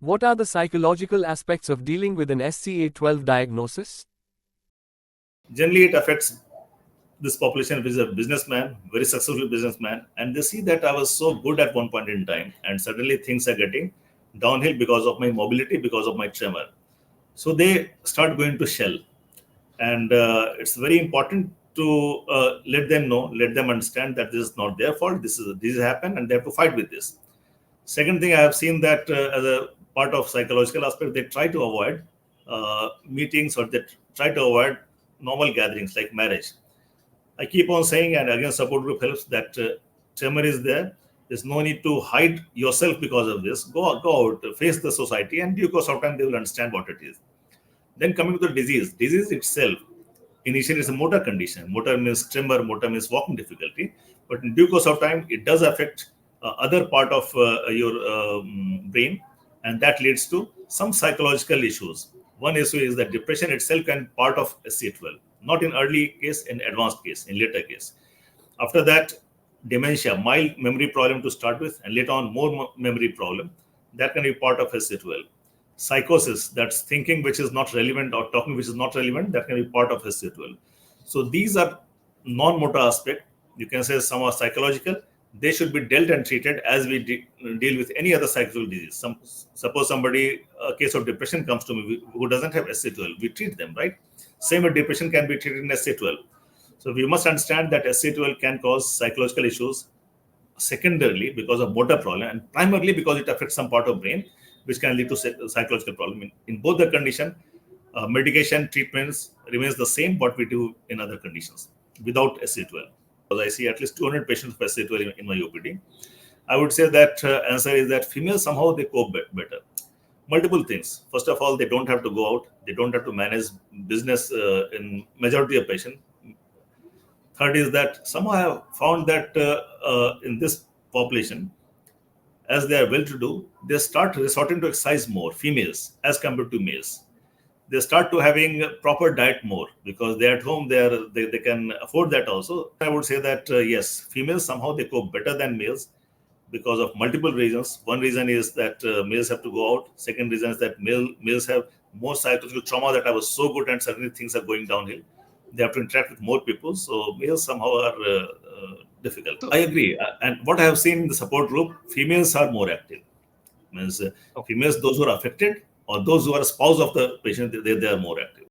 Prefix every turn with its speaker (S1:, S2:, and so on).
S1: What are the psychological aspects of dealing with an SCA12 diagnosis?
S2: Generally, it affects this population, which is a businessman, very successful businessman, and they see that I was so good at one point in time, and suddenly things are getting downhill because of my mobility, because of my tremor. So they start going to shell, and it's very important to let them know, let them understand that this is not their fault. This has happened, and they have to fight with this. Second thing, I have seen that as a part of psychological aspect, they try to avoid meetings, or they try to avoid normal gatherings like marriage. I keep on saying, and again, support group helps, that tremor is there. There's no need to hide yourself because of this. Go out, face the society, and due course of time, they will understand what it is. Then coming to the disease itself, initially it's a motor condition. Motor means tremor, motor means walking difficulty. But in due course of time, it does affect other part of your brain, and that leads to some psychological issues. One issue is that depression itself can part of SCA12, not in early case, in advanced case, in later case. After that, dementia, mild memory problem to start with, and later on more memory problem, that can be part of SCA12. Psychosis, that's thinking which is not relevant or talking which is not relevant, that can be part of SCA12. So these are non-motor aspect. You can say some are psychological. They should be dealt and treated as we deal with any other psychological disease. Suppose somebody, a case of depression comes to me who doesn't have SCA12, we treat them, right? Same with depression can be treated in SCA12. So we must understand that SCA12 can cause psychological issues secondarily because of motor problem, and primarily because it affects some part of brain, which can lead to psychological problem. In both the condition, medication treatments remains the same what we do in other conditions without SCA12. Because I see at least 200 patients with SCA12 in my OPD. I would say that answer is that females somehow they cope better. Multiple things. First of all, they don't have to go out. They don't have to manage business in majority of patients. Third is that somehow I have found that in this population, as they are well-to-do, they start resorting to exercise more, females, as compared to males. They start to having proper diet more because they're at home, they can afford that also. I would say that, yes, females somehow they cope better than males because of multiple reasons. One reason is that males have to go out. Second reason is that males have more psychological trauma that I was so good and suddenly things are going downhill. They have to interact with more people. So males somehow are difficult. I agree. And what I have seen in the support group, females are more active. Means females, those who are affected or those who are spouse of the patient, they are more active.